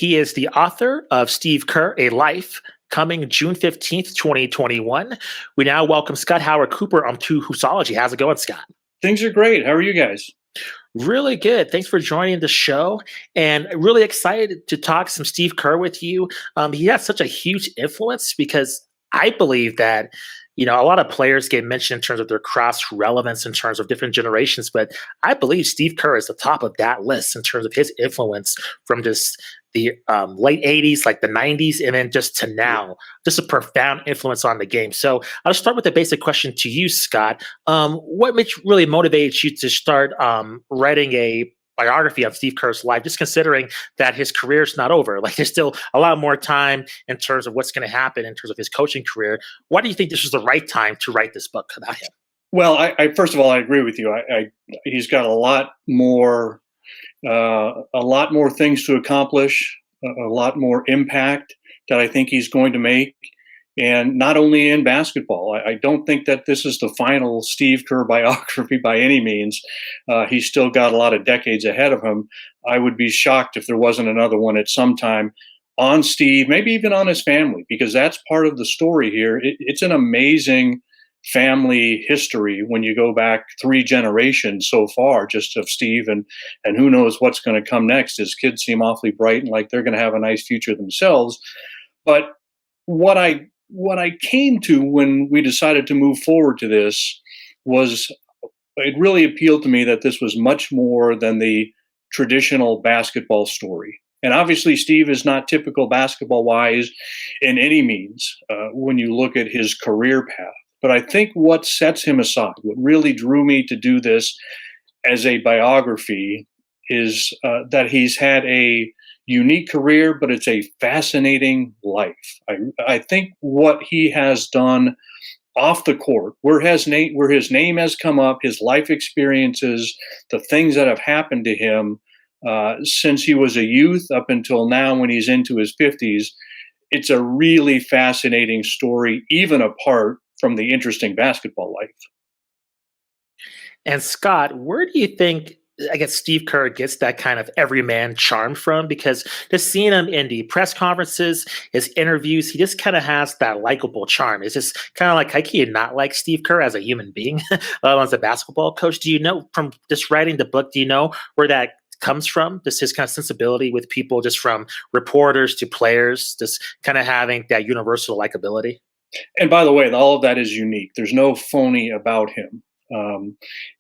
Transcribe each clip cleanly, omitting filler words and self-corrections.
He is the author of Steve Kerr, A Life, coming June 15th, 2021. We now welcome Scott Howard Cooper onto Hoopsology. How's it going, Scott? Things are great. How are you guys? Really good. Thanks for joining the show, and really excited to talk some Steve Kerr with you. He has such a huge influence because I believe that a lot of players get mentioned in terms of their cross relevance in terms of different generations, but I believe Steve Kerr is the top of that list in terms of his influence from just the late '80s, like the '90s, and then just to now, just a profound influence on the game. So I'll start with a basic question to you, Scott. What really motivates you to start writing a biography of Steve Kerr's life, just considering that his career is not over? Like there's still a lot more time in terms of what's going to happen in terms of his coaching career. Why do you think this was the right time to write this book about him? Well, I first of all, I agree with you. He's got a lot more things to accomplish, a lot more impact that I think he's going to make. And not only in basketball, I don't think that this is the final Steve Kerr biography by any means. He's still got a lot of decades ahead of him. I would be shocked if there wasn't another one at some time on Steve, maybe even on his family, because that's part of the story here. It's an amazing family history when you go back 3 generations so far just of Steve, and who knows what's going to come next. His kids seem awfully bright and like they're going to have a nice future themselves. But what I came to when we decided to move forward to this was it really appealed to me that this was much more than the traditional basketball story. And obviously, Steve is not typical basketball-wise in any means when you look at his career path. But I think what sets him aside, what really drew me to do this as a biography, is that he's had a unique career, but it's a fascinating life. I think what he has done off the court, where his name has come up, his life experiences, the things that have happened to him since he was a youth up until now when he's into his 50s, it's a really fascinating story, even apart from the interesting basketball life. And Scott, where do you think, I guess, Steve Kerr gets that kind of everyman charm from? Because just seeing him in the press conferences, his interviews, he just kind of has that likable charm. It's just kind of like, how can you not like Steve Kerr as a human being, let alone as a basketball coach? Do you know from just writing the book, do you know where that comes from? Just his kind of sensibility with people, just from reporters to players, just kind of having that universal likability? And by the way, all of that is unique. There's no phony about him.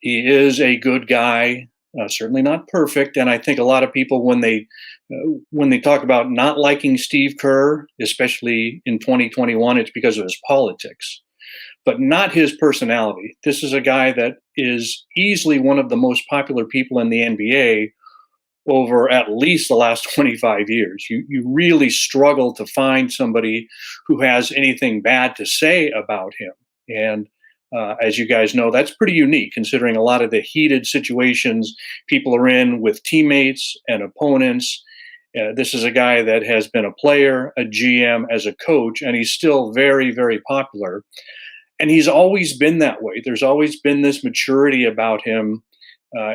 He is a good guy, certainly not perfect. And I think a lot of people, when they talk about not liking Steve Kerr, especially in 2021, it's because of his politics, but not his personality. This is a guy that is easily one of the most popular people in the NBA over at least the last 25 years. You really struggle to find somebody who has anything bad to say about him. And as you guys know, that's pretty unique considering a lot of the heated situations people are in with teammates and opponents. This is a guy that has been a player, a GM, as a coach, and he's still very, very popular. And he's always been that way. There's always been this maturity about him,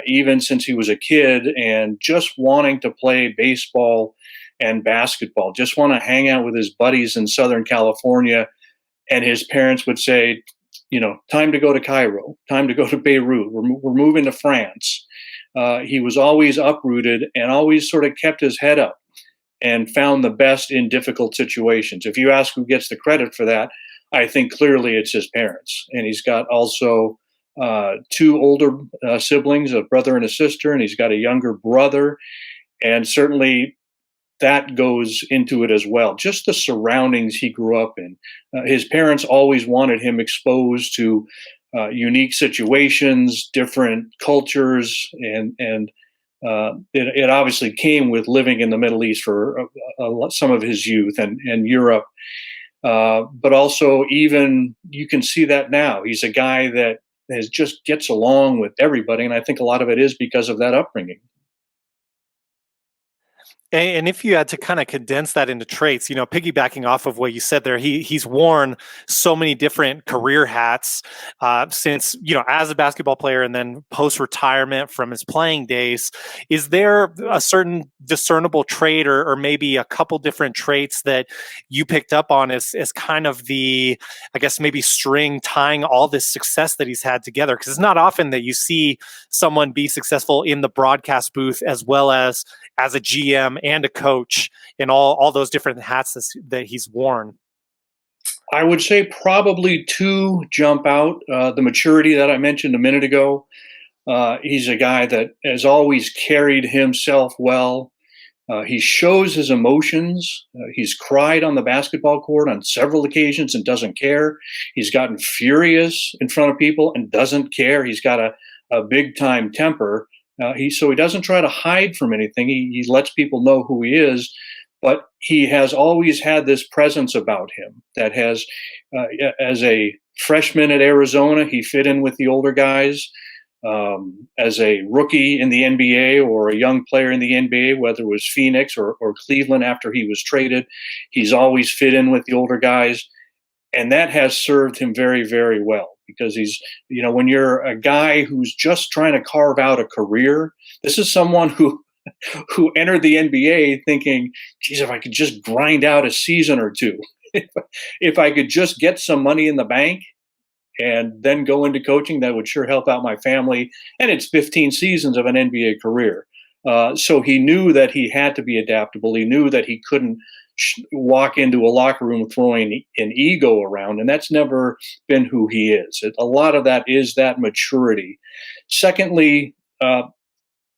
even since he was a kid, and just wanting to play baseball and basketball, just want to hang out with his buddies in Southern California. And his parents would say, time to go to Cairo, time to go to Beirut. We're moving to France. He was always uprooted and always sort of kept his head up and found the best in difficult situations. If you ask who gets the credit for that, I think clearly it's his parents. And he's got also 2 older siblings, a brother and a sister, and he's got a younger brother. And certainly that goes into it as well. Just the surroundings he grew up in. His parents always wanted him exposed to unique situations, different cultures, and it obviously came with living in the Middle East for some of his youth and Europe. But also, even you can see that now. He's a guy that just gets along with everybody, and I think a lot of it is because of that upbringing. And if you had to kind of condense that into traits, piggybacking off of what you said there, he's worn so many different career hats since, as a basketball player and then post retirement from his playing days. Is there a certain discernible trait or maybe a couple different traits that you picked up on as kind of the, I guess, maybe string tying all this success that he's had together? Because it's not often that you see someone be successful in the broadcast booth as well as a GM and a coach in all those different hats that he's worn. I would say probably two jump out. The maturity that I mentioned a minute ago. He's a guy that has always carried himself well. He shows his emotions. He's cried on the basketball court on several occasions and doesn't care. He's gotten furious in front of people and doesn't care. He's got a big time temper. So he doesn't try to hide from anything. He lets people know who he is, but he has always had this presence about him that has, as a freshman at Arizona, he fit in with the older guys. As a rookie in the NBA or a young player in the NBA, whether it was Phoenix or Cleveland after he was traded, he's always fit in with the older guys. And that has served him very, very well because he's, when you're a guy who's just trying to carve out a career, this is someone who entered the NBA thinking, geez, if I could just grind out a season or two, if I could just get some money in the bank and then go into coaching, that would sure help out my family. And it's 15 seasons of an NBA career. So he knew that he had to be adaptable. He knew that he couldn't walk into a locker room throwing an ego around, and that's never been who he is. A lot of that is that maturity. Secondly,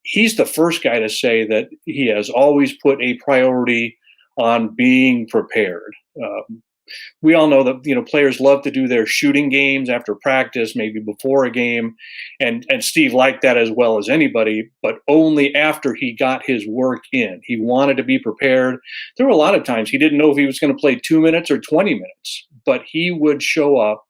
he's the first guy to say that he has always put a priority on being prepared. We all know that players love to do their shooting games after practice, maybe before a game, and Steve liked that as well as anybody, but only after he got his work in. He wanted to be prepared. There were a lot of times he didn't know if he was going to play 2 minutes or 20 minutes, but he would show up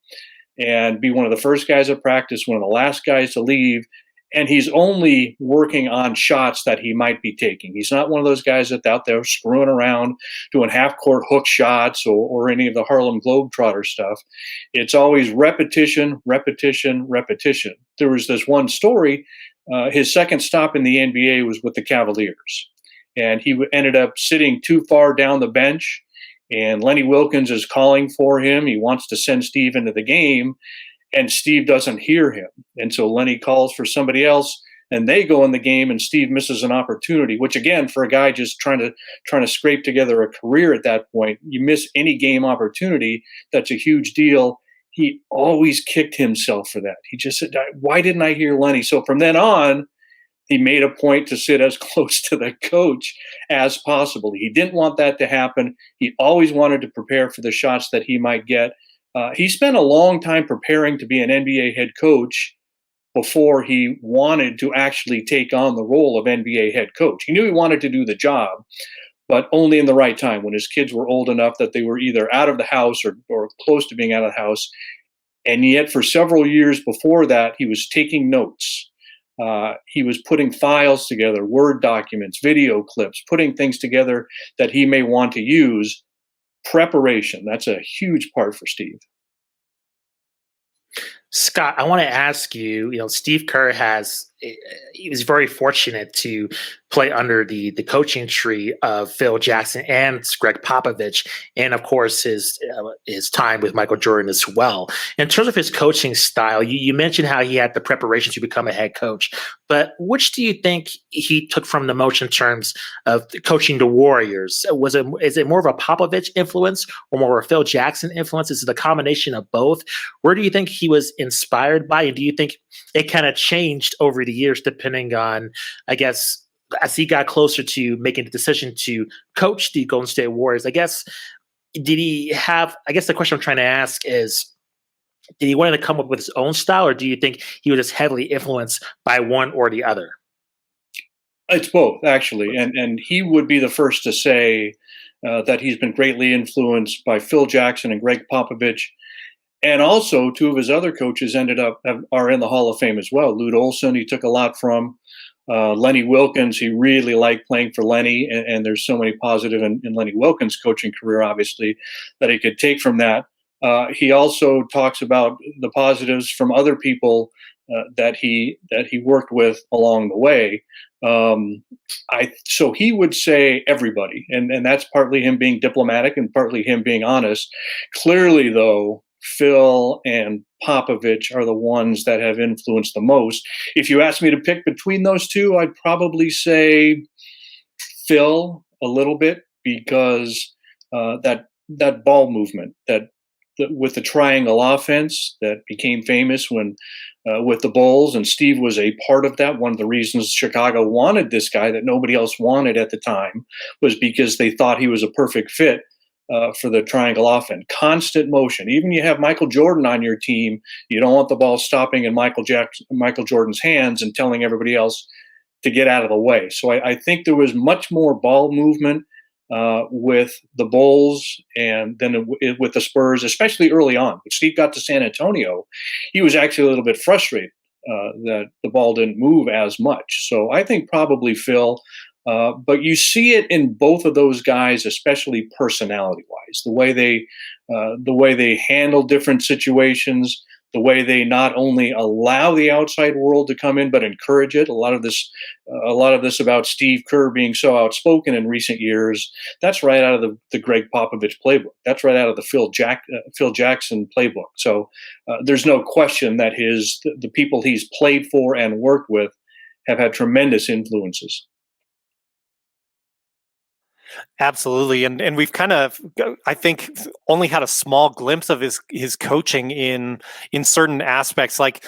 and be one of the first guys at practice, one of the last guys to leave. And he's only working on shots that he might be taking. He's not one of those guys that's out there screwing around, doing half-court hook shots or any of the Harlem Globetrotter stuff. It's always repetition, repetition, repetition. There was this one story. His second stop in the NBA was with the Cavaliers. And he ended up sitting too far down the bench. And Lenny Wilkins is calling for him. He wants to send Steve into the game. And Steve doesn't hear him. And so Lenny calls for somebody else and they go in the game and Steve misses an opportunity, which again, for a guy just trying to scrape together a career at that point, you miss any game opportunity. That's a huge deal. He always kicked himself for that. He just said, why didn't I hear Lenny? So from then on, he made a point to sit as close to the coach as possible. He didn't want that to happen. He always wanted to prepare for the shots that he might get. He spent a long time preparing to be an NBA head coach before he wanted to actually take on the role of NBA head coach. He knew he wanted to do the job, but only in the right time when his kids were old enough that they were either out of the house or close to being out of the house. And yet for several years before that, he was taking notes. He was putting files together, Word documents, video clips, putting things together that he may want to use. Preparation, that's a huge part for Steve. Scott, I want to ask you, Steve Kerr he was very fortunate to play under the coaching tree of Phil Jackson and Greg Popovich, and of course his time with Michael Jordan as well. In terms of his coaching style, you mentioned how he had the preparation to become a head coach, but which do you think he took from the most in terms of coaching the Warriors? Is it more of a Popovich influence or more of a Phil Jackson influence? Is it a combination of both? Where do you think he was inspired by, and do you think it kind of changed over the years depending on, I guess, as he got closer to making the decision to coach the Golden State Warriors? I guess, the question I'm trying to ask is, did he want to come up with his own style, or do you think he was just heavily influenced by one or the other? It's both, actually. And he would be the first to say that he's been greatly influenced by Phil Jackson and Greg Popovich. And also, two of his other coaches are in the Hall of Fame as well. Lute Olson, he took a lot from. Lenny Wilkens, he really liked playing for Lenny, and there's so many positive in Lenny Wilkens' coaching career, obviously, that he could take from that. He also talks about the positives from other people that he worked with along the way. So he would say everybody, and that's partly him being diplomatic and partly him being honest. Clearly, though, Phil and Popovich are the ones that have influenced the most. If you ask me to pick between those two, I'd probably say Phil a little bit because that ball movement with the triangle offense that became famous when with the Bulls, and Steve was a part of that. One of the reasons Chicago wanted this guy that nobody else wanted at the time was because they thought he was a perfect fit for the triangle offense. Constant motion. Even you have Michael Jordan on your team, you don't want the ball stopping in Michael Jordan's hands and telling everybody else to get out of the way. So I think there was much more ball movement with the Bulls and then with the Spurs, especially early on. When Steve got to San Antonio, he was actually a little bit frustrated that the ball didn't move as much. So I think probably Phil. But you see it in both of those guys, especially personality-wise, the way they handle different situations, the way they not only allow the outside world to come in but encourage it. A lot of this about Steve Kerr being so outspoken in recent years. That's right out of the Greg Popovich playbook. That's right out of the Phil Jackson playbook. So there's no question that the people he's played for and worked with have had tremendous influences. Absolutely, and we've kind of, I think, only had a small glimpse of his coaching in certain aspects. Like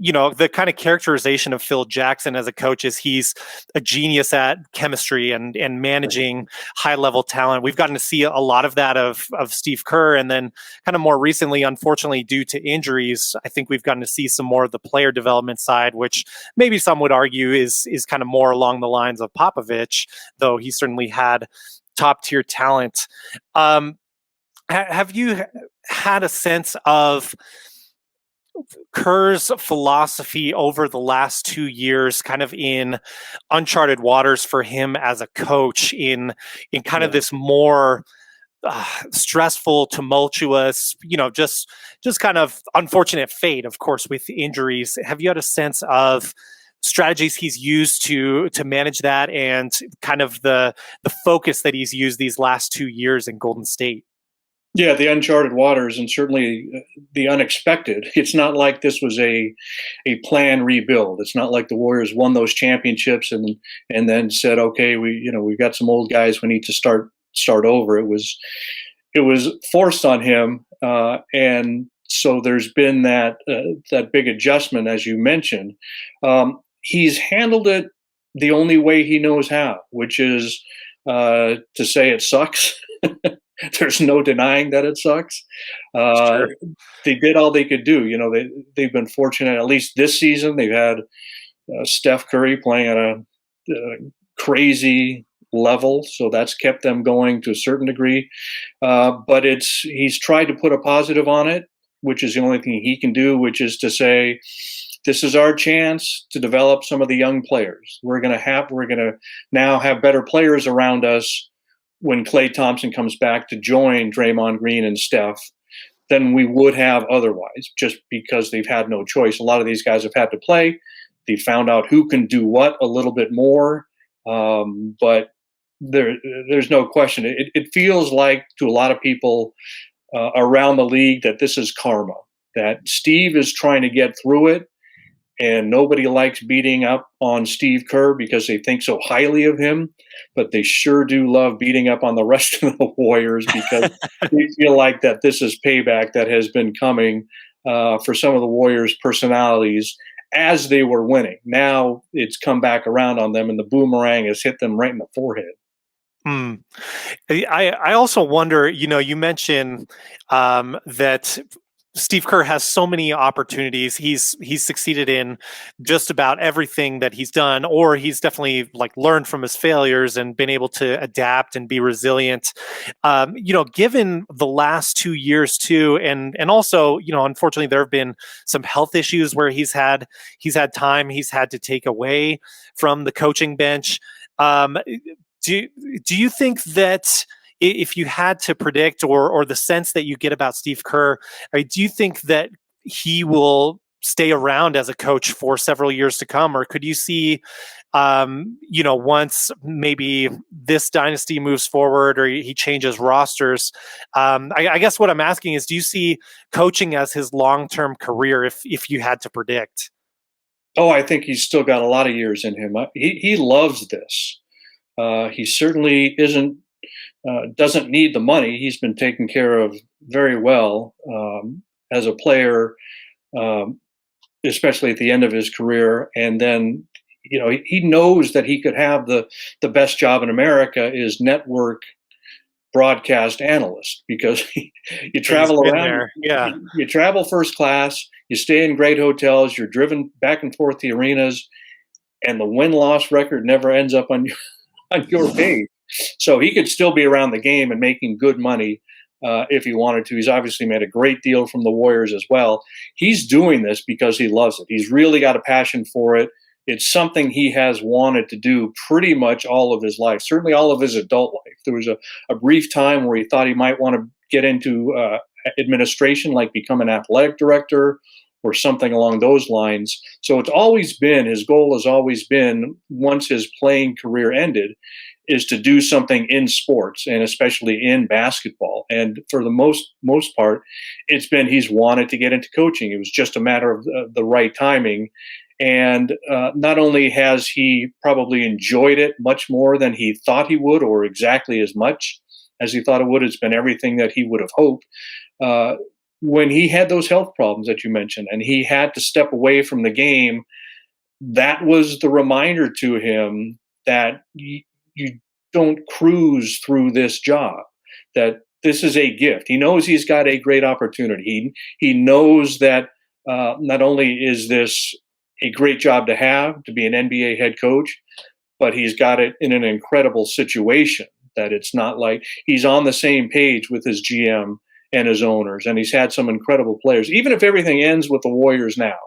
the kind of characterization of Phil Jackson as a coach is he's a genius at chemistry and managing high level talent. We've gotten to see a lot of that of Steve Kerr, and then kind of more recently, unfortunately, due to injuries, I think we've gotten to see some more of the player development side, which maybe some would argue is kind of more along the lines of Popovich, though he certainly had top tier talent. Have you had a sense of Kerr's philosophy over the last 2 years, kind of in uncharted waters for him as a coach, in kind of this more stressful, tumultuous, just kind of unfortunate fate, of course, with injuries? Have you had a sense of strategies he's used to manage that, and kind of the focus that he's used these last 2 years in Golden State? Yeah, the uncharted waters and certainly the unexpected. It's not like this was a planned rebuild. It's not like the Warriors won those championships and then said, okay, we've got some old guys, we need to start over. It was forced on him, and so there's been that big adjustment, as you mentioned. He's handled it the only way he knows how, which is to say it sucks. There's no denying that it sucks. Sure. They did all they could do. They've been fortunate. At least this season, they've had Steph Curry playing at a crazy level, so that's kept them going to a certain degree. But he's tried to put a positive on it, which is the only thing he can do, which is to say, this is our chance to develop some of the young players. We're going to now have better players around us when Klay Thompson comes back to join Draymond Green and Steph than we would have otherwise, just because they've had no choice. A lot of these guys have had to play. They found out who can do what a little bit more. But there's no question. It feels like to a lot of people around the league that this is karma, that Steve is trying to get through it. And nobody likes beating up on Steve Kerr because they think so highly of him, but they sure do love beating up on the rest of the Warriors because they feel like that this is payback that has been coming for some of the Warriors' personalities as they were winning. Now it's come back around on them, and the boomerang has hit them right in the forehead. I also wonder, you mentioned that Steve Kerr has so many opportunities. He's succeeded in just about everything that he's done, or he's definitely like learned from his failures and been able to adapt and be resilient. Given the last 2 years too, and also, unfortunately, there have been some health issues where he's had time he's had to take away from the coaching bench. Um, do you think that if you had to predict, or the sense that you get about Steve Kerr, do you think that he will stay around as a coach for several years to come, or could you see, once maybe this dynasty moves forward or he changes rosters? I guess what I'm asking is, do you see coaching as his long-term career if you had to predict? Oh, I think he's still got a lot of years in him. He loves this. He certainly doesn't need the money. He's been taken care of very well as a player, um, especially at the end of his career. And then, he knows that he could have the best job in America is network broadcast analyst, because you He's travel been around, there, yeah. you travel first class, you stay in great hotels, you're driven back and forth to arenas, and the win-loss record never ends up on on your page. So he could still be around the game and making good money if he wanted to. He's obviously made a great deal from the Warriors as well. He's doing this because he loves it. He's really got a passion for it. It's something he has wanted to do pretty much all of his life, certainly all of his adult life. There was a brief time where he thought he might want to get into administration, like become an athletic director or something along those lines. So it's always been, his goal has always been, once his playing career ended, is to do something in sports, and especially in basketball. And for the most part, it's been he's wanted to get into coaching. It was just a matter of the right timing. And not only has he probably enjoyed it much more than he thought he would, or exactly as much as he thought it would, it's been everything that he would have hoped. When he had those health problems that you mentioned, and he had to step away from the game, that was the reminder to him that you don't cruise through this job, that this is a gift. He knows he's got a great opportunity. He knows that not only is this a great job to have, to be an NBA head coach, but he's got it in an incredible situation, that it's not like he's on the same page with his GM and his owners, and he's had some incredible players. Even if everything ends with the Warriors now,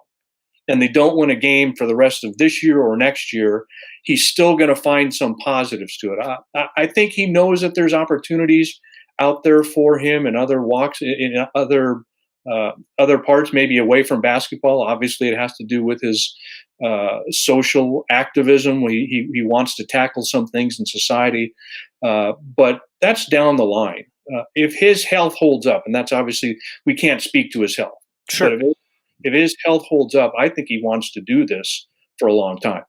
and they don't win a game for the rest of this year or next year, he's still going to find some positives to it. I think he knows that there's opportunities out there for him in other walks, in other parts, maybe away from basketball. Obviously, it has to do with his social activism. He wants to tackle some things in society, but that's down the line. If his health holds up, and that's obviously, we can't speak to his health, Sure. but if his health holds up, I think he wants to do this for a long time.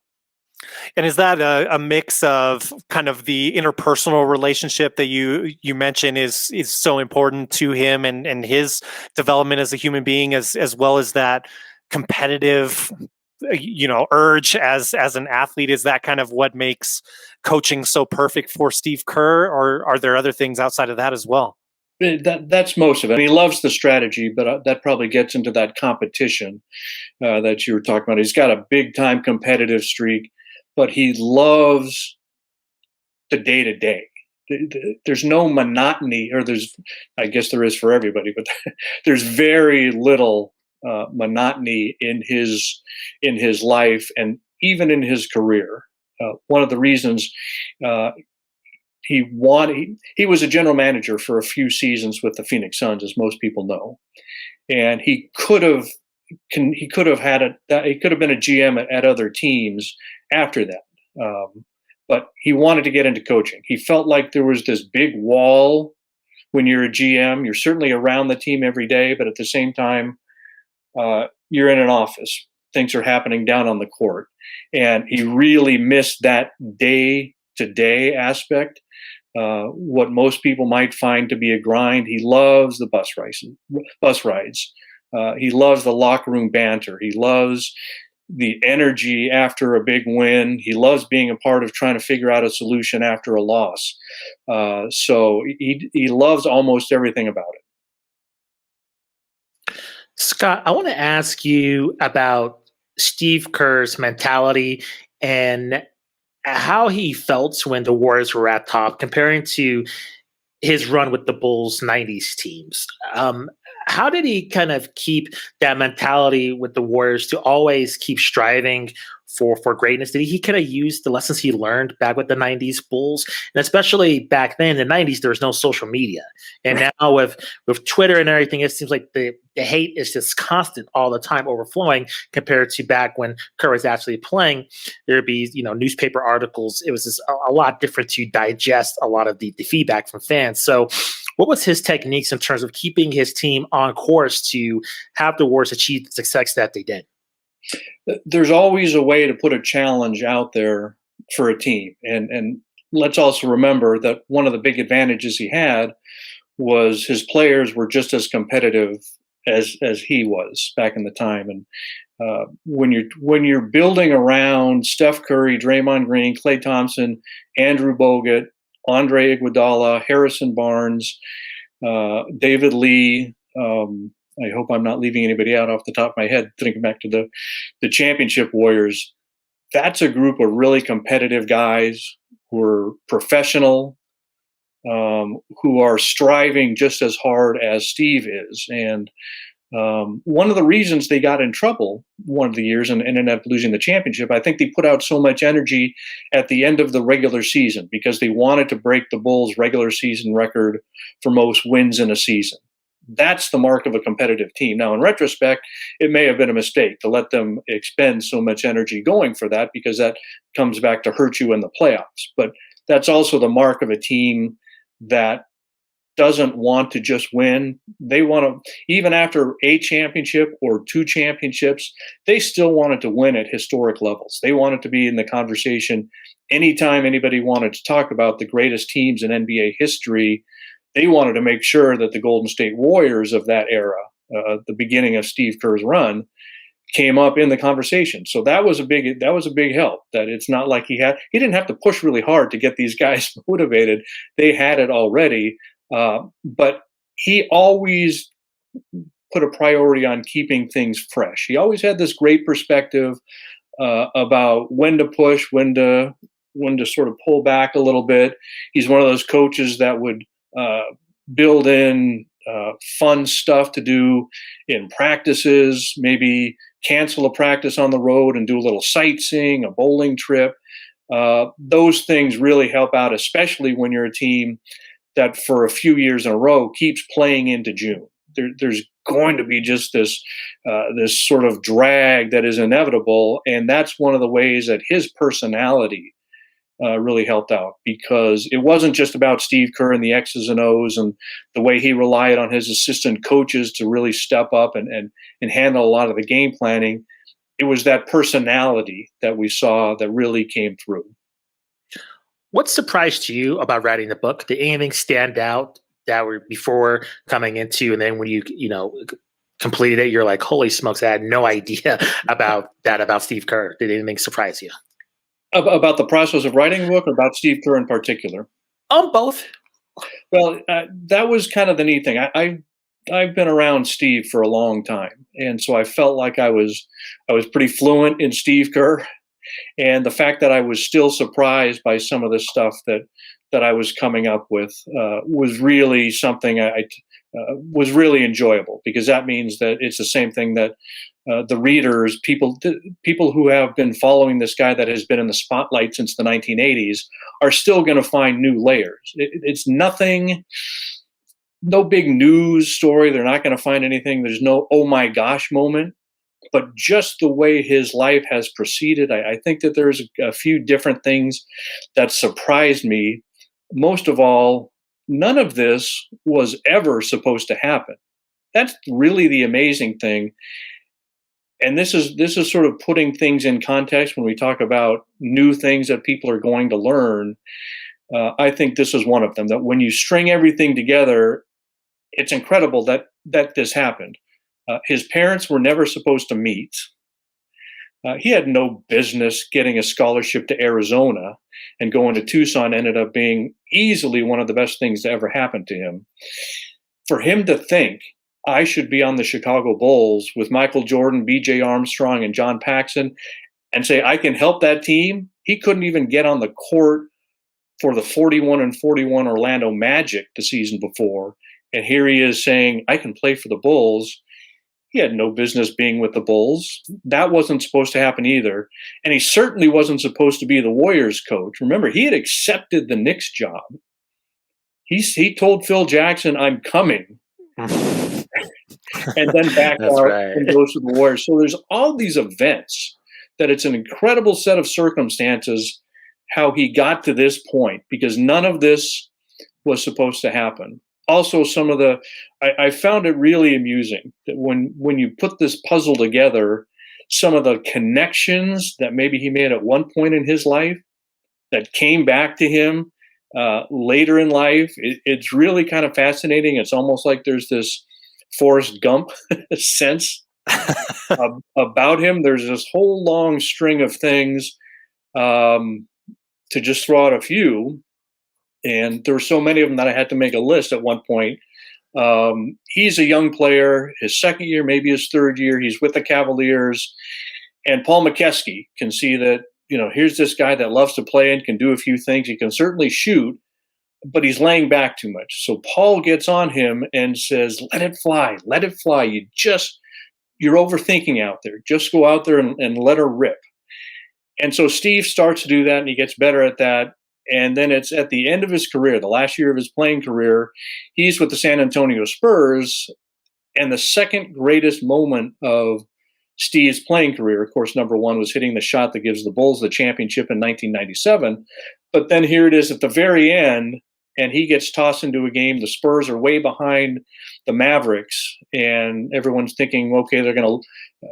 And is that a mix of kind of the interpersonal relationship that you mentioned is so important to him and his development as a human being, as well as that competitive urge as an athlete? Is that kind of what makes coaching so perfect for Steve Kerr, or are there other things outside of that as well? That's most of it. He loves the strategy, but that probably gets into that competition that you were talking about. He's got a big time competitive streak, but he loves the day to day. There's no monotony, or I guess there is for everybody, but there's very little monotony in his life, and even in his career. One of the reasons he was a general manager for a few seasons with the Phoenix Suns, as most people know, and he could have been a GM at other teams after that. But he wanted to get into coaching. He felt like there was this big wall when you're a GM. You're certainly around the team every day, but at the same time, you're in an office. Things are happening down on the court. And he really missed that day-to-day aspect, what most people might find to be a grind. He loves the bus rides. He loves the locker room banter. He loves the energy after a big win. He loves being a part of trying to figure out a solution after a loss. So he loves almost everything about it. Scott, I want to ask you about Steve Kerr's mentality and how he felt when the Warriors were at top, comparing to his run with the Bulls '90s teams. Um, how did he kind of keep that mentality with the Warriors to always keep striving for greatness? Did he kind of use the lessons he learned back with the '90s Bulls, and especially back then in the '90s, there was no social media, and now with Twitter and everything, it seems like the hate is just constant all the time, overflowing compared to back when Kerr was actually playing. There'd be newspaper articles. It was just a lot different to digest a lot of the feedback from fans. So what was his techniques in terms of keeping his team on course to have the Warriors achieve the success that they did? There's always a way to put a challenge out there for a team, and let's also remember that one of the big advantages he had was his players were just as competitive as he was back in the time. And when you're building around Steph Curry, Draymond Green, Klay Thompson, Andrew Bogut, Andre Iguodala, Harrison Barnes, David Lee. I hope I'm not leaving anybody out off the top of my head. Thinking back to the championship Warriors, that's a group of really competitive guys who are professional, who are striving just as hard as Steve is. And one of the reasons they got in trouble one of the years and ended up losing the championship, I think they put out so much energy at the end of the regular season because they wanted to break the Bulls' regular season record for most wins in a season. That's the mark of a competitive team. Now, in retrospect, it may have been a mistake to let them expend so much energy going for that because that comes back to hurt you in the playoffs. But that's also the mark of a team that doesn't want to just win. They want to, even after a championship or two championships, they still wanted to win at historic levels. They wanted to be in the conversation anytime anybody wanted to talk about the greatest teams in NBA history. They wanted to make sure that the Golden State Warriors of that era, the beginning of Steve Kerr's run, came up in the conversation. So that was a big help. That it's not like he didn't have to push really hard to get these guys motivated. They had it already. But he always put a priority on keeping things fresh. He always had this great perspective about when to push, when to sort of pull back a little bit. He's one of those coaches that would build in fun stuff to do in practices, maybe cancel a practice on the road and do a little sightseeing, a bowling trip. Those things really help out, especially when you're a team that for a few years in a row keeps playing into June. There's going to be just this sort of drag that is inevitable, and that's one of the ways that his personality really helped out, because it wasn't just about Steve Kerr and the X's and O's and the way he relied on his assistant coaches to really step up and handle a lot of the game planning. It was that personality that we saw that really came through. What surprised you about writing the book? Did anything stand out that were before coming into, and then when you completed it, you're like, holy smokes, I had no idea about Steve Kerr. Did anything surprise you? About the process of writing a book, or about Steve Kerr in particular? Both. Well, that was kind of the neat thing. I've been around Steve for a long time, and so I felt like I was pretty fluent in Steve Kerr. And the fact that I was still surprised by some of the stuff that I was coming up with was really something I was really enjoyable, because that means that it's the same thing that the readers, people who have been following this guy that has been in the spotlight since the 1980s, are still going to find new layers. It's nothing, no big news story. They're not going to find anything. There's no oh my gosh moment. But just the way his life has proceeded, I think that there's a few different things that surprised me. Most of all, none of this was ever supposed to happen. That's really the amazing thing. And this is sort of putting things in context when we talk about new things that people are going to learn. I think this is one of them, that when you string everything together, it's incredible that this happened. His parents were never supposed to meet. He had no business getting a scholarship to Arizona, and going to Tucson ended up being easily one of the best things to ever happen to him. For him to think, I should be on the Chicago Bulls with Michael Jordan, B.J. Armstrong, and John Paxson, and say I can help that team. He couldn't even get on the court for the 41-41 Orlando Magic the season before, and here he is saying I can play for the Bulls. He had no business being with the Bulls. That wasn't supposed to happen either. And he certainly wasn't supposed to be the Warriors coach. Remember, he had accepted the Knicks job. He told Phil Jackson, I'm coming. And then backed out right. and goes to the Warriors. So there's all these events that it's an incredible set of circumstances how he got to this point, because none of this was supposed to happen. Also, some of the I found it really amusing that when you put this puzzle together, some of the connections that maybe he made at one point in his life that came back to him later in life, it's really kind of fascinating. It's almost like there's this Forrest Gump sense about him. There's this whole long string of things, to just throw out a few. And there were so many of them that I had to make a list at one point. He's a young player, his second year, maybe his third year. He's with the Cavaliers. And Paul McKeskey can see that, here's this guy that loves to play and can do a few things. He can certainly shoot, but he's laying back too much. So Paul gets on him and says, let it fly, let it fly. You're overthinking out there. Just go out there and let her rip. And so Steve starts to do that, and he gets better at that. And then it's at the end of his career, the last year of his playing career, he's with the San Antonio Spurs. And the second greatest moment of Steve's playing career, of course, number one was hitting the shot that gives the Bulls the championship in 1997. But then here it is at the very end, and he gets tossed into a game. The Spurs are way behind the Mavericks, and everyone's thinking, okay,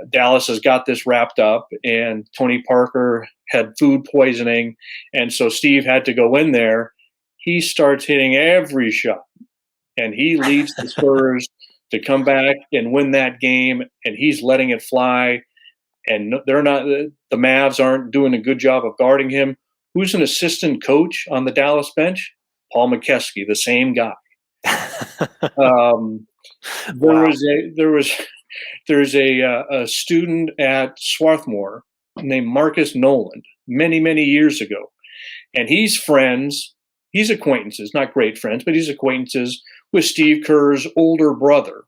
Dallas has got this wrapped up, and Tony Parker had food poisoning, and so Steve had to go in there. He starts hitting every shot, and he leads the Spurs to come back and win that game, and he's letting it fly, and the Mavs aren't doing a good job of guarding him. Who's an assistant coach on the Dallas bench? Paul McKeskey, the same guy. There's a student at Swarthmore named Marcus Noland many, many years ago. And he's acquaintances, not great friends, but he's acquaintances with Steve Kerr's older brother,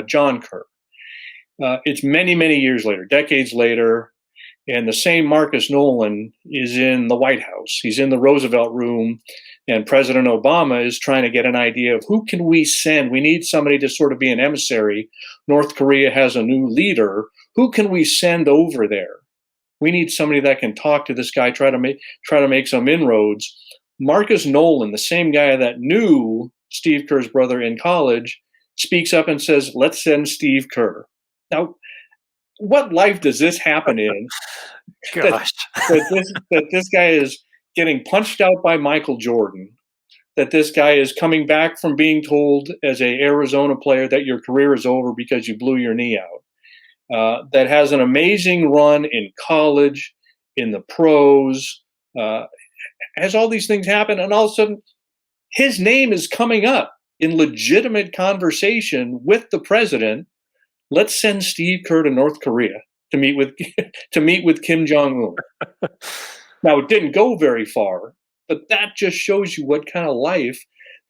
John Kerr. It's many, many years later, decades later, and the same Marcus Noland is in the White House. He's in the Roosevelt room, and President Obama is trying to get an idea of who can we send. We need somebody to sort of be an emissary. North Korea has a new leader. Who can we send over there? We need somebody that can talk to this guy, try to make some inroads. Marcus Noland, the same guy that knew Steve Kerr's brother in college, speaks up and says, let's send Steve Kerr. Now, what life does this happen in? Gosh. that this guy is getting punched out by Michael Jordan, that this guy is coming back from being told as a Arizona player that your career is over because you blew your knee out, that has an amazing run in college, in the pros, has all these things happen, and all of a sudden his name is coming up in legitimate conversation with the president. Let's send Steve Kerr to North Korea to meet with Kim Jong-un. Now, it didn't go very far, but that just shows you what kind of life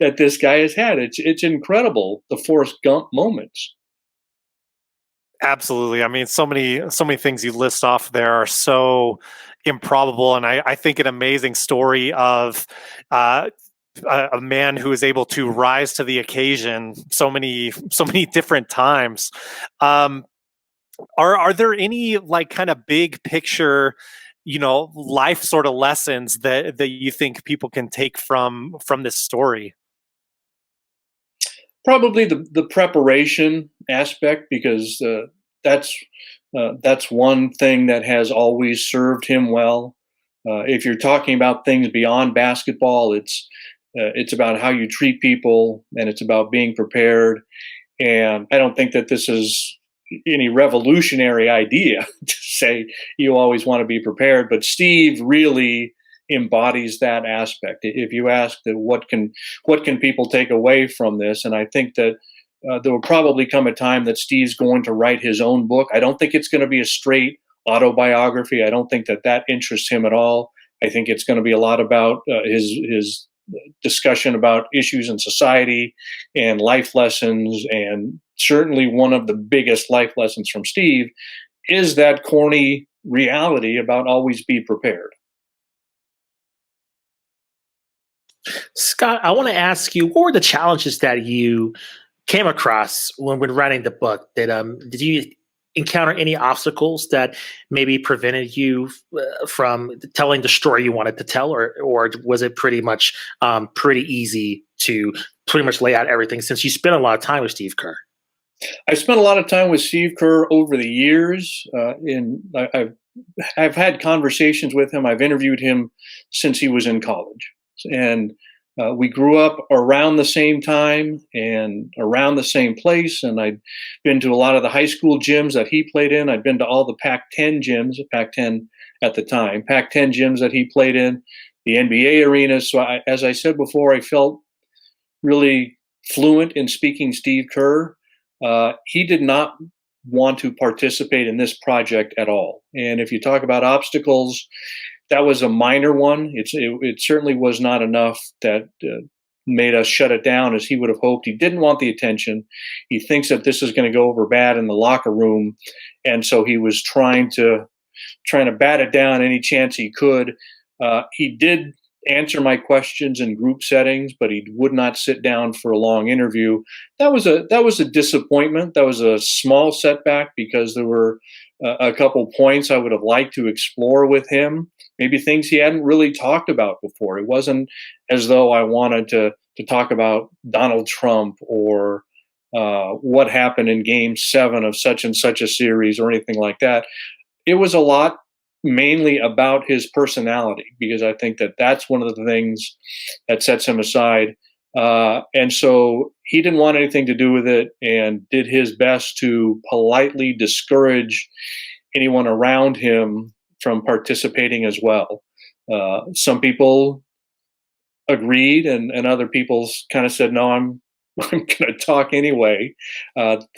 that this guy has had. It's incredible, the Forrest Gump moments. Absolutely. I mean, so many things you list off there are so improbable, and I think an amazing story of a man who is able to rise to the occasion so many different times. Are there any kind of big picture, life sort of lessons that you think people can take from this story? Probably the preparation aspect, because that's one thing that has always served him well. If you're talking about things beyond basketball, it's about how you treat people, and it's about being prepared. And I don't think that this is any revolutionary idea to say you always want to be prepared, but Steve really embodies that aspect. If you ask that what can people take away from this, and I think that there will probably come a time that Steve's going to write his own book. I don't think it's going to be a straight autobiography. I don't think that interests him at all. I think it's going to be a lot about his discussion about issues in society and life lessons. And certainly one of the biggest life lessons from Steve is that corny reality about always be prepared. Scott, I want to ask you, what were the challenges that you came across when writing the book? Did you encounter any obstacles that maybe prevented you from telling the story you wanted to tell, or was it pretty much pretty easy to pretty much lay out everything, since you spent a lot of time with Steve Kerr? I've spent a lot of time with Steve Kerr over the years. I've had conversations with him. I've interviewed him since he was in college, and we grew up around the same time and around the same place. And I'd been to a lot of the high school gyms that he played in. I'd been to all the Pac-10 gyms, Pac-10 at the time, Pac-10 gyms that he played in, the NBA arenas. So as I said before, I felt really fluent in speaking Steve Kerr. He did not want to participate in this project at all. And if you talk about obstacles, that was a minor one. It certainly was not enough that made us shut it down as he would have hoped. He didn't want the attention. He thinks that this is going to go over bad in the locker room, and so he was trying to bat it down any chance he could. He did answer my questions in group settings, but he would not sit down for a long interview. That was a disappointment. That was a small setback, because there were a couple points I would have liked to explore with him, maybe things he hadn't really talked about before. It wasn't as though I wanted to talk about Donald Trump or what happened in Game 7 of such and such a series or anything like that. It was a lot mainly about his personality, because I think that's one of the things that sets him aside. And so he didn't want anything to do with it, and did his best to politely discourage anyone around him from participating as well. Some people agreed, and other people kind of said, no, I'm going to talk anyway.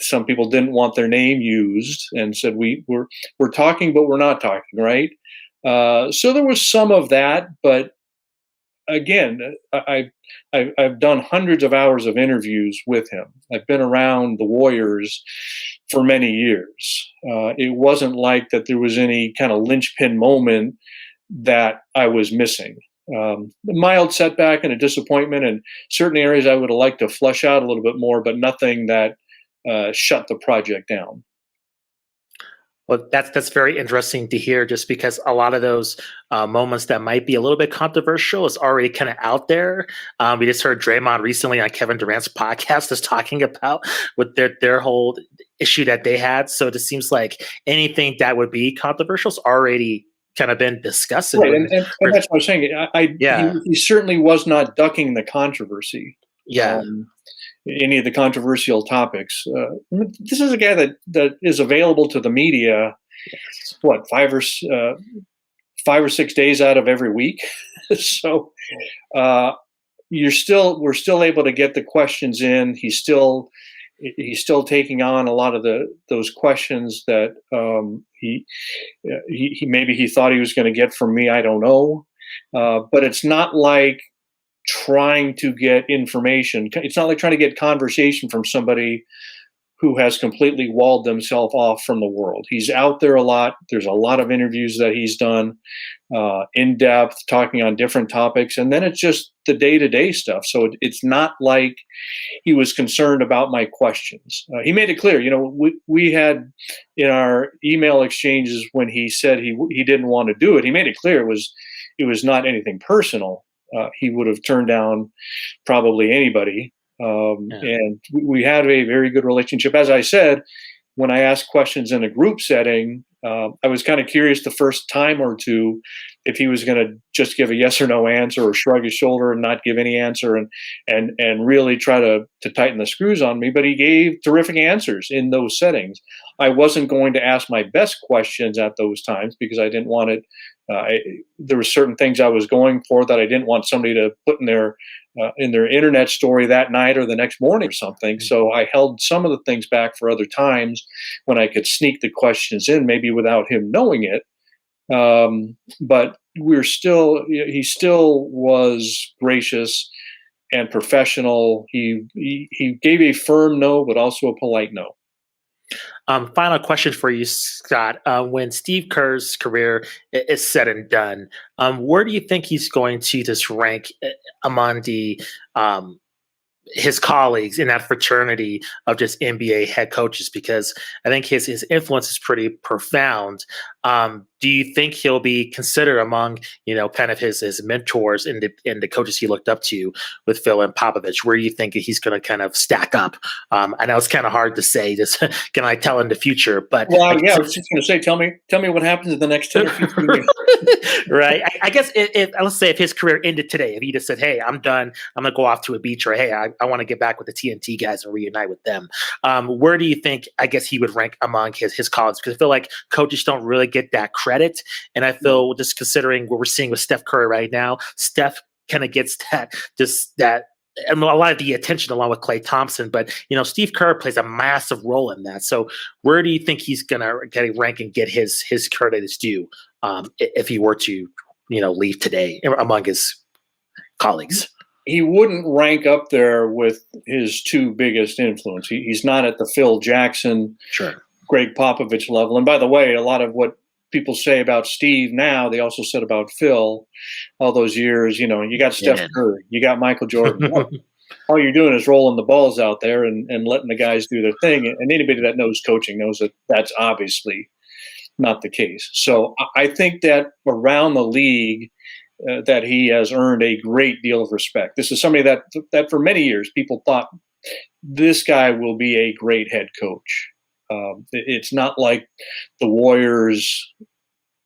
Some people didn't want their name used and said, we're talking, but we're not talking, right? So there was some of that, but again, I've done hundreds of hours of interviews with him. I've been around the Warriors for many years. It wasn't like that there was any kind of linchpin moment that I was missing. A mild setback and a disappointment in certain areas I would have liked to flesh out a little bit more, but nothing that shut the project down. Well, that's very interesting to hear, just because a lot of those moments that might be a little bit controversial is already kind of out there. We just heard Draymond recently on Kevin Durant's podcast is talking about with their whole issue that they had. So it just seems like anything that would be controversial is already kind of been discussed. Right, and that's what I was saying. He certainly was not ducking the controversy. Yeah. Any of the controversial topics. This is a guy that is available to the media, what, 5 or 6 days out of every week. So we're still able to get the questions in. He's still taking on a lot of those questions that he maybe he thought he was going to get from me. I don't know, but it's not like trying to get information. It's not like trying to get conversation from somebody who has completely walled themselves off from the world. He's out there a lot. There's a lot of interviews that he's done in depth, talking on different topics. And then it's just the day-to-day stuff. So it's not like he was concerned about my questions. He made it clear, we had in our email exchanges when he said he didn't want to do it, he made it clear it was not anything personal. He would have turned down probably anybody. And we had a very good relationship. As I said, when I asked questions in a group setting, I was kind of curious the first time or two if he was going to just give a yes or no answer or shrug his shoulder and not give any answer and really try to tighten the screws on me. But he gave terrific answers in those settings. I wasn't going to ask my best questions at those times because I didn't want it. There were certain things I was going for that I didn't want somebody to put in their internet story that night or the next morning or something. So I held some of the things back for other times when I could sneak the questions in, maybe without him knowing it. But he still was gracious and professional. He gave a firm no, but also a polite no. Final question for you, Scott. When Steve Kerr's career is said and done, where do you think he's going to just rank among his colleagues in that fraternity of just NBA head coaches? Because I think his influence is pretty profound. Do you think he'll be considered among, kind of his mentors and the coaches he looked up to with Phil and Popovich? Where do you think he's going to kind of stack up? I know it's kind of hard to say, just can I tell in the future? But well, I was just going to say, tell me what happens in the next 10 or 15 years. Right. I guess let's say if his career ended today, if he just said, hey, I'm done, I'm going to go off to a beach, or hey, I want to get back with the TNT guys and reunite with them. Where do you think, I guess, he would rank among his colleagues? Because I feel like coaches don't really get that credit. And I feel, just considering what we're seeing with Steph Curry right now, Steph kind of gets that and a lot of the attention along with Klay Thompson. But, Steve Kerr plays a massive role in that. So where do you think he's going to get a rank and get his credit is due if he were to, leave today among his colleagues? He wouldn't rank up there with his two biggest influence. He's not at the Phil Jackson, sure, Greg Popovich level. And by the way, a lot of what people say about Steve now, they also said about Phil all those years. You got Steph Curry, you got Michael Jordan. All you're doing is rolling the balls out there and letting the guys do their thing. And anybody that knows coaching knows that that's obviously not the case. So I think that around the league, that he has earned a great deal of respect. This is somebody that for many years people thought this guy will be a great head coach. It's not like the Warriors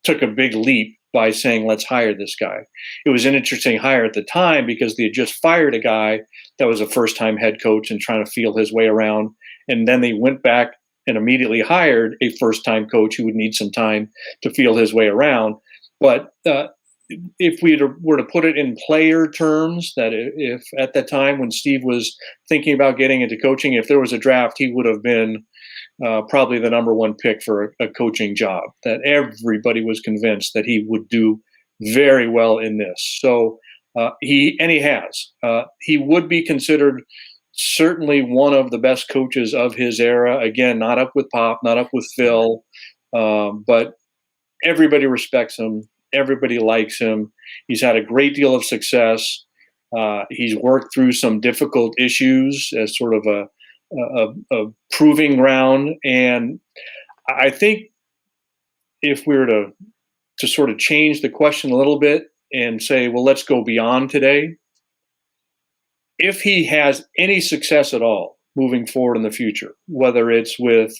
took a big leap by saying, let's hire this guy. It was an interesting hire at the time because they had just fired a guy that was a first-time head coach and trying to feel his way around. And then they went back and immediately hired a first-time coach who would need some time to feel his way around. But if we were to put it in player terms, that if at that time when Steve was thinking about getting into coaching, if there was a draft, he would have been probably the number one pick for a coaching job, that everybody was convinced that he would do very well in this. So he has. He would be considered certainly one of the best coaches of his era. Again, not up with Pop, not up with Phil, but everybody respects him. Everybody likes him. He's had a great deal of success. He's worked through some difficult issues as sort of a proving ground. And I think if we were to sort of change the question a little bit and say, well, let's go beyond today. If he has any success at all moving forward in the future, whether it's with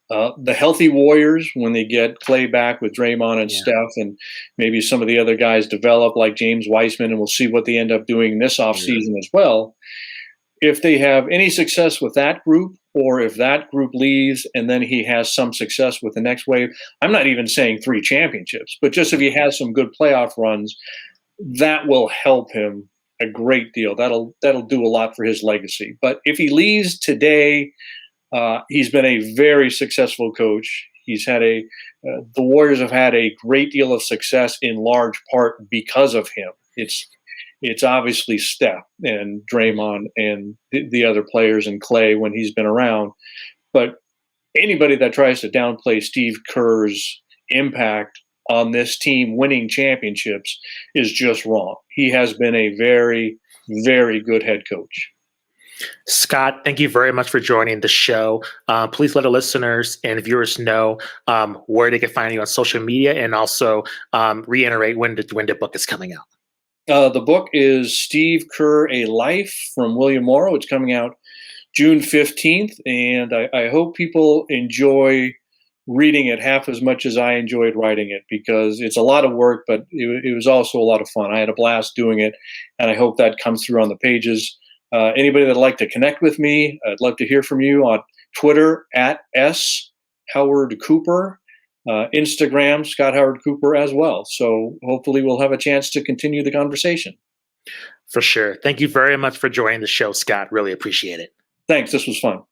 the healthy Warriors when they get Klay back with Draymond and Steph, and maybe some of the other guys develop like James Wiseman, and we'll see what they end up doing this offseason as well. If they have any success with that group, or if that group leaves and then he has some success with the next wave, I'm not even saying 3 championships, but just if he has some good playoff runs, that will help him a great deal. That'll do a lot for his legacy. But if he leaves today, he's been a very successful coach. He's had the Warriors have had a great deal of success in large part because of him. It's obviously Steph and Draymond and the other players and Klay when he's been around. But anybody that tries to downplay Steve Kerr's impact on this team winning championships is just wrong. He has been a very, very good head coach. Scott, thank you very much for joining the show. Please let the listeners and viewers know where they can find you on social media, and also reiterate when the book is coming out. The book is Steve Kerr, A Life from William Morrow. It's coming out June 15th, and I hope people enjoy reading it half as much as I enjoyed writing it, because it's a lot of work, but it was also a lot of fun. I had a blast doing it, and I hope that comes through on the pages. Anybody that'd like to connect with me, I'd love to hear from you on Twitter at S Howard Cooper, Instagram Scott Howard Cooper as well. So hopefully we'll have a chance to continue the conversation. For sure. Thank you very much for joining the show, Scott. Really appreciate it. Thanks. This was fun.